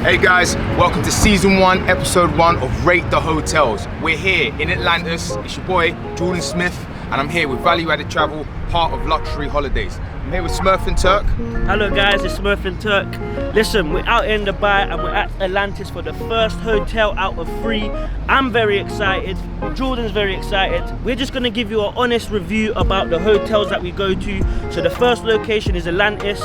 Hey guys, welcome to season 1, episode 1 of Rate the Hotels. We're here in Atlantis. It's your boy, Jordan Smith, and I'm here with Value Added Travel, part of Luxury Holidays. I'm here with Smurf and Turk. Hello guys, it's Smurf and Turk. Listen, we're out in Dubai and we're at Atlantis for the first hotel out of 3. I'm very excited, Jordan's very excited. We're just gonna give you an honest review about the hotels that we go to. So the first location is Atlantis.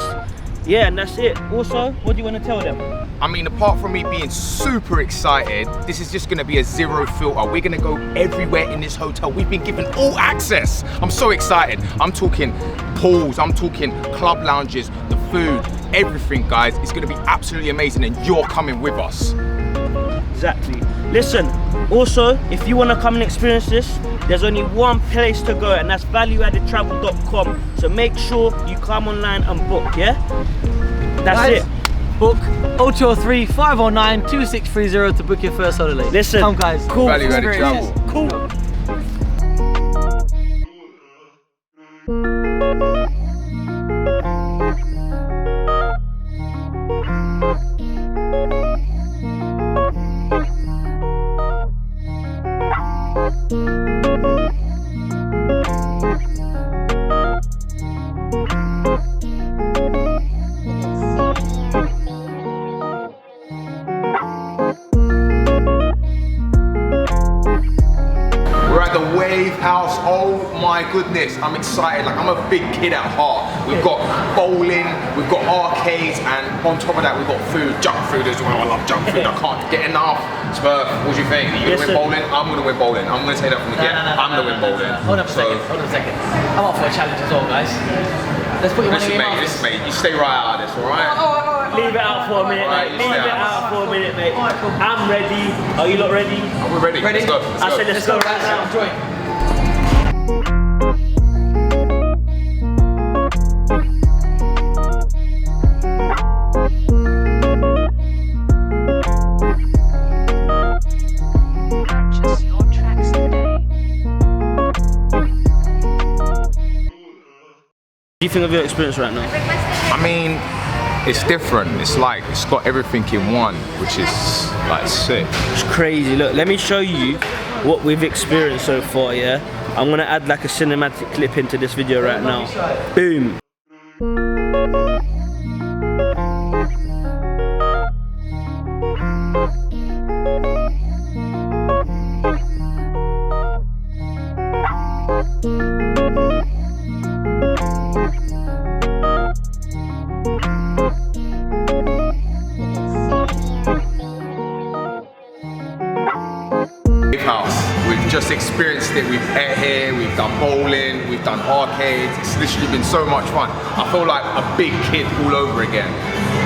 Yeah, and that's it. Also, what do you want to tell them? I mean, apart from me being super excited, this is just gonna be a zero filter. We're gonna go everywhere in this hotel. We've been given all access. I'm so excited. I'm talking pools, I'm talking club lounges, the food, everything, guys. It's gonna be absolutely amazing, and you're coming with us. Exactly. Listen, also, if you want to come and experience this, there's only one place to go, and that's valueaddedtravel.com. So make sure you come online and book, yeah? That's Guys, it. Book 0203 509 2630 to book your first holiday. Listen, come guys. Cool. Value Added Travel. Cool. House, oh my goodness, I'm excited. Like, I'm a big kid at heart. We've got bowling, we've got arcades, and on top of that we've got food, junk food as well. I love junk food, I can't get enough. Smurf, what do you think? Are you gonna win bowling? I'm gonna win bowling. I'm gonna say that from the get. I'm gonna win bowling. Hold on a second. I'm up for a challenge as well, guys. Let's put your money in your mouth. Listen, mate, you stay right out of this, alright? Leave it out for a minute, mate. Leave it out for a minute, mate. I'm ready. Are you lot ready? We're ready. Ready? Let's go. I said let's go right now. Enjoy. What do you think of your experience right now? I mean, it's different. It's like, it's got everything in one, which is like sick. It's crazy. Look, let me show you what we've experienced so far, yeah? I'm gonna add like a cinematic clip into this video right now. Boom. House. We've just experienced it. We've ate here, we've done bowling, we've done arcades. It's literally been so much fun. I feel like a big kid all over again.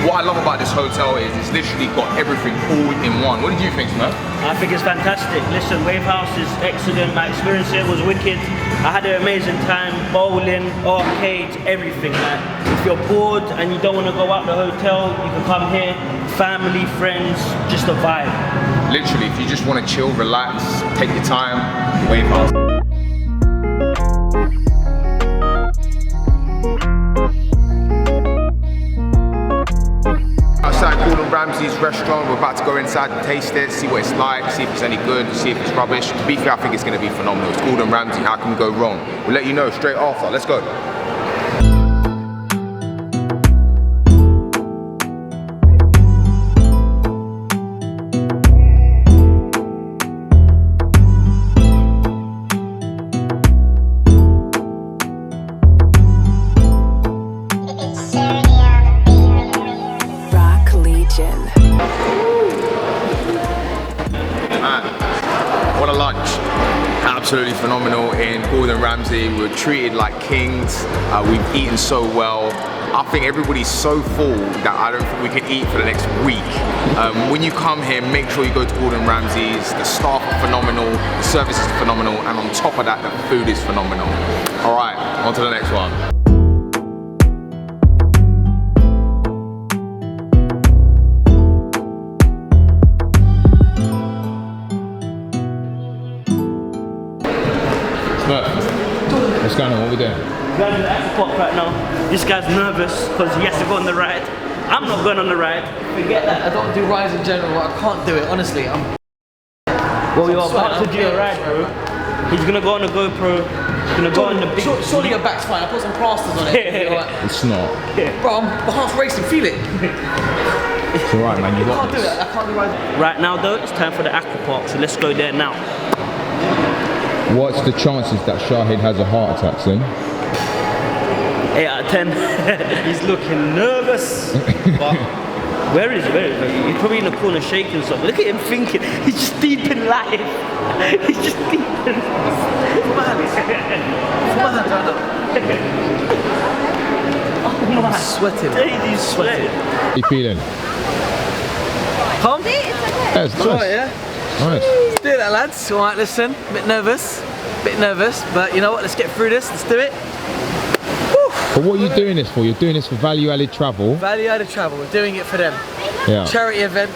What I love about this hotel is it's literally got everything all in one. What did you think, Smurf? I think it's fantastic. Listen, Wave House is excellent. My experience here was wicked. I had an amazing time, bowling, arcades, everything, man. If you're bored and you don't want to go out the hotel, you can come here, family, friends, just a vibe. Literally, if you just want to chill, relax, take your time, Wave House. Outside Gordon Ramsay's restaurant, we're about to go inside and taste it, see what it's like, see if it's any good, see if it's rubbish. To be fair, I think it's going to be phenomenal. It's Gordon Ramsay, how can we go wrong? We'll let you know straight after. Let's go. What a lunch. Absolutely phenomenal in Gordon Ramsay. We were treated like kings. We've eaten so well. I think everybody's so full that I don't think we can eat for the next week. When you come here, make sure you go to Gordon Ramsay's. The staff are phenomenal, the service is phenomenal, and on top of that, the food is phenomenal. All right, on to the next one. What's going on? What are we doing? We're at the aquapark right now. This guy's nervous because he has to go on the ride. I'm not going on the ride. Forget that. I don't do rides in general. I can't do it, honestly. Well, you're about to do a ride, bro. He's gonna go on the GoPro. He's gonna go on the big. Surely your back's fine. I put some plasters on it. It's not. Bro, my heart's racing. Feel it. It's alright, man. You I got can't do this. it. I can't do rides. Right now, though, it's time for the aquapark. So let's go there now. What's the chances that Shahid has a heart attack soon? 8 out of 10. He's looking nervous. But where is he? He's probably in the corner shaking something. Look at him thinking. He's just deep in life. He's just deep in life. Put my hands right now. Oh my. I'm sweating. He's sweating. How you feeling? Calm? That's nice. Alright, yeah? Nice. Let's do that, lads. Alright, listen. A bit nervous, but you know what? Let's get through this. Let's do it. But what are you doing this for? You're doing this for value-added travel. Value-added travel. We're doing it for them. Yeah. Charity event.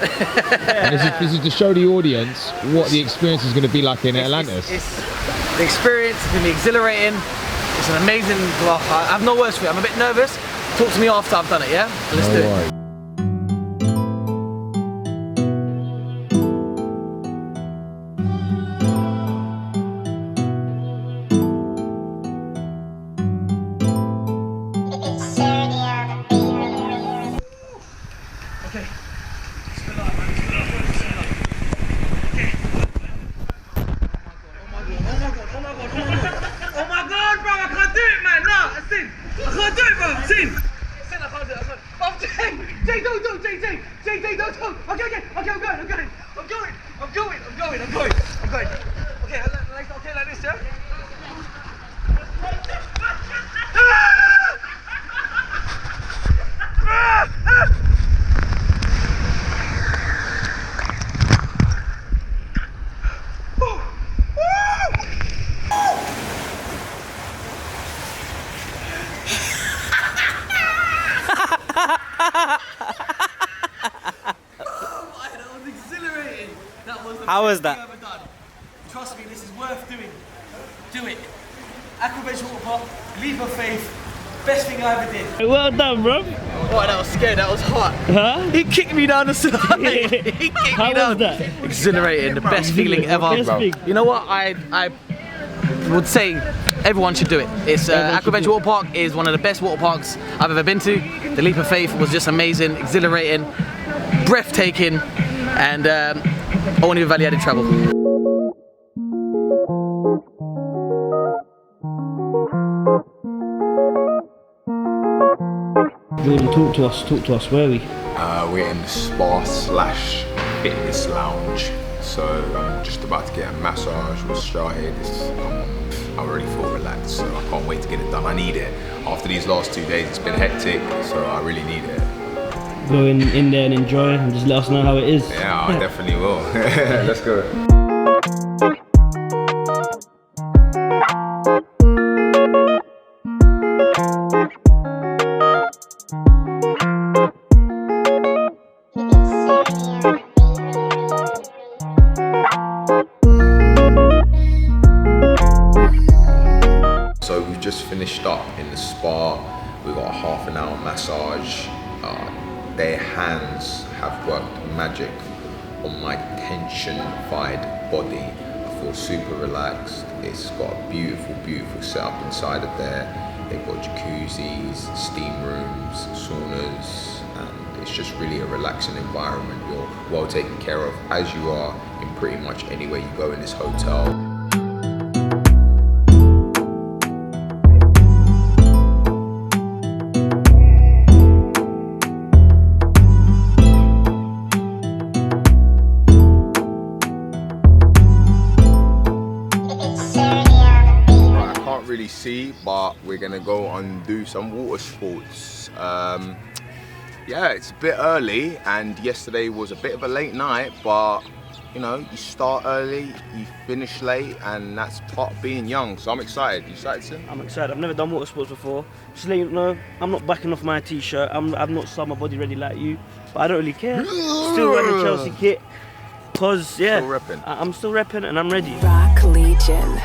And this is to show the audience what the experience is going to be like in Atlantis. It's the experience is going to be exhilarating. It's an amazing. Well, I have no words for it. I'm a bit nervous. Talk to me after I've done it. Yeah. Let's do it. Alright. How was that? Ever done. Trust me, this is worth doing. Do it. Aquaventure waterpark, leap of faith, best thing I ever did. Well done, bro. Oh, that was scary, that was hot. Huh? He kicked me down the slide. He kicked me How down. was that? Exhilarating, the best feeling ever. Best thing. You know what? I would say everyone should do it. It's Aquaventure waterpark is one of the best water parks I've ever been to. The leap of faith was just amazing, exhilarating, breathtaking, and only value-added travel. Jordan, talk to us, where are we? We're in the spa/fitness lounge. So I'm just about to get a massage with Shahid. I already feel relaxed, so I can't wait to get it done. I need it. After these last 2 days, it's been hectic, so I really need it. Go in there and enjoy and just let us know how it is. Yeah, I definitely will. Let's go. So we've just finished up in the spa. We got a half an hour massage. Their hands have worked magic on my tension-fied body. I feel super relaxed. It's got a beautiful, beautiful setup inside of there. They've got jacuzzis, steam rooms, saunas, and it's just really a relaxing environment. You're well taken care of, as you are in pretty much anywhere you go in this hotel. Really see, but we're gonna go and do some water sports. Yeah, it's a bit early, and yesterday was a bit of a late night, but you know, you start early, you finish late, and that's part of being young. So I'm excited. You excited, Sin? I'm excited. I've never done water sports before. Just let you know, I'm not backing off my t-shirt. I've not started my body ready like you, but I don't really care. Still wearing the Chelsea kit, cause yeah, Still repping. I'm still repping and I'm ready. Rock Legion.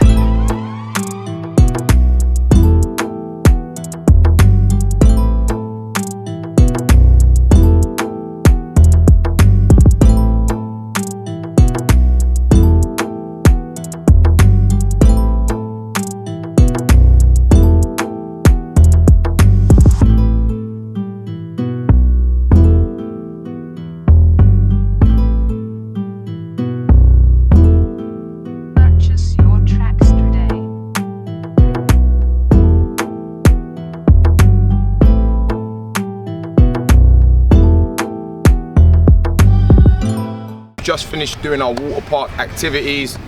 just finished doing our water park activities.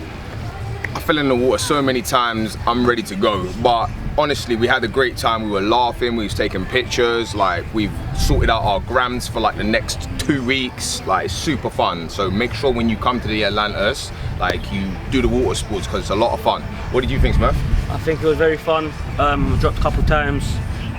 I fell in the water so many times, I'm ready to go. But honestly, we had a great time. We were laughing, we was taking pictures, like we've sorted out our grams for like the next 2 weeks. Like, it's super fun. So make sure when you come to the Atlantis, like you do the water sports because it's a lot of fun. What did you think, Smurf? I think it was very fun. Dropped a couple times.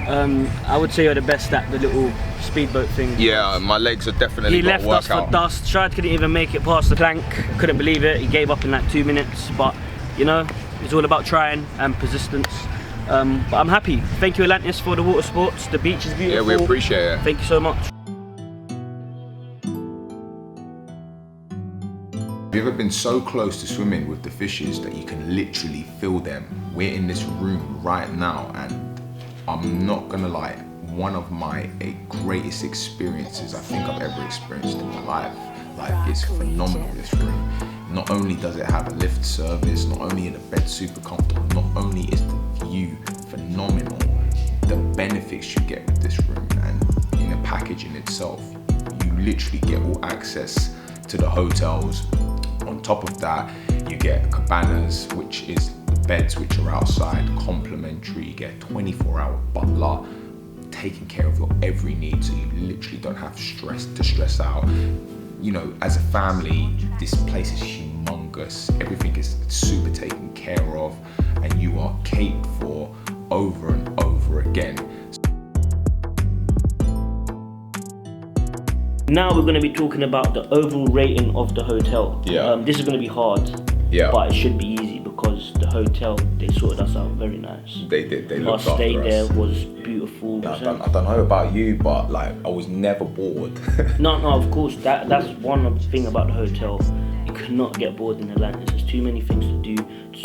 I would say you're the best at the little speedboat thing. Yeah, my legs are definitely got to work out. He left us for dust. Shad couldn't even make it past the plank. Couldn't believe it. He gave up in like 2 minutes. But you know, it's all about trying and persistence. But I'm happy. Thank you, Atlantis, for the water sports. The beach is beautiful. Yeah, we appreciate it. Thank you so much. Have you ever been so close to swimming with the fishes that you can literally feel them? We're in this room right now, and I'm not gonna lie, one of my greatest experiences I think I've ever experienced in my life. Like, it's phenomenal, this room. Not only does it have a lift service, not only are the beds super comfortable, not only is the view phenomenal, the benefits you get with this room and in the packaging itself, you literally get all access to the hotels. On top of that, you get cabanas, which is the beds which are outside, complimentary. You get a 24-hour butler taking care of your every need, so you literally don't have to stress out. You know, as a family, this place is humongous. Everything is super taken care of, and you are catered for over and over again. Now we're going to be talking about the overall rating of the hotel. Yeah. This is going to be hard. Yeah. But it should be easy because the hotel, they sorted us out very nice. They did. They Our looked after stay there us. was beautiful. I don't know about you, but like, I was never bored. No, of course, that's one thing about the hotel. You cannot get bored in Atlantis. There's too many things to do,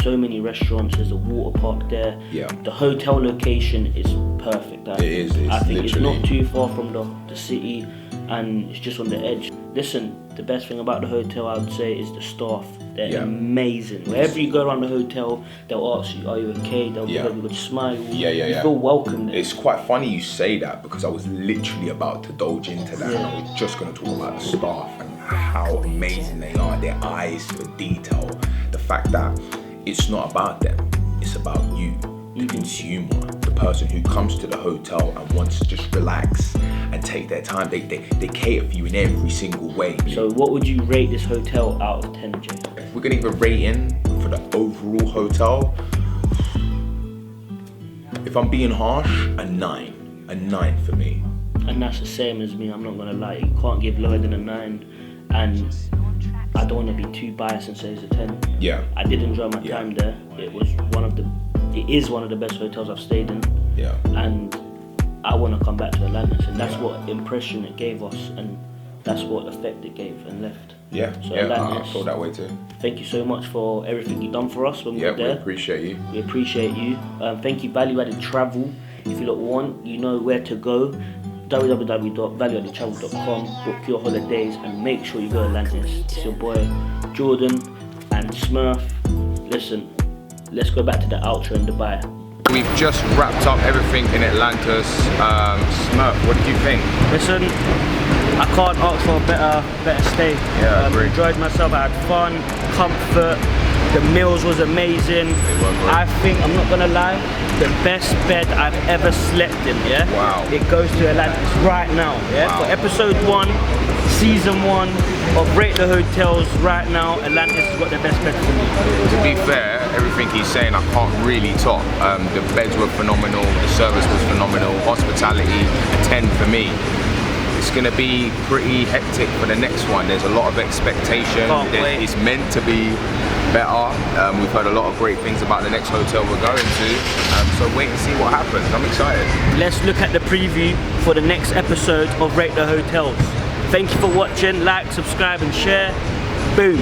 so many restaurants, there's a water park there. Yeah. The hotel location is perfect. I think it's not too far from the city, and it's just on the edge. Listen, the best thing about the hotel, I would say, is the staff. They're amazing. Wherever you go around the hotel, they'll ask you, are you okay? They'll give you a good smile. You feel welcome there. It's quite funny you say that, because I was literally about to indulge into that, and I was just going to talk about the staff and how amazing they are, their eyes for detail. The fact that it's not about them, it's about you, the consumer, the person who comes to the hotel and wants to just relax and take their time. They cater for you in every single way. So what would you rate this hotel out of 10, Jay? If we're gonna give a rating for the overall hotel, if I'm being harsh, a 9. A 9 for me. And that's the same as me, I'm not gonna lie. You can't give lower than a 9. And I don't wanna be too biased and say it's a 10. Yeah. I did enjoy my time there. It is one of the best hotels I've stayed in. Yeah. And I want to come back to Atlantis, and that's what impression it gave us, and that's what effect it gave and left. Yeah, so I feel that way too. Thank you so much for everything you've done for us when we were there. We appreciate you. We appreciate you. Thank you, Value Added Travel. If you lot want, you know where to go. www.valueaddedtravel.com. Book your holidays and make sure you go to Atlantis. It's your boy Jordan and Smurf. Listen, let's go back to the outro in Dubai. We've just wrapped up everything in Atlantis. Smurf, what did you think? Listen, I can't ask for a better stay. Yeah, I agree. Enjoyed myself, I had fun, comfort, the meals was amazing. I think, I'm not gonna lie, the best bed I've ever slept in, yeah? Wow. It goes to Atlantis right now, yeah? Wow. For episode 1, season 1 of Rate the Hotels right now, Atlantis has got the best bed for me. To be fair, everything he's saying I can't really top. The beds were phenomenal, the service was phenomenal, hospitality, a 10 for me. It's gonna be pretty hectic for the next one. There's a lot of expectation. It's meant to be better. We've heard a lot of great things about the next hotel we're going to. So wait and see what happens. I'm excited. Let's look at the preview for the next episode of Rate the Hotels. Thank you for watching. Like, subscribe and share. Boom.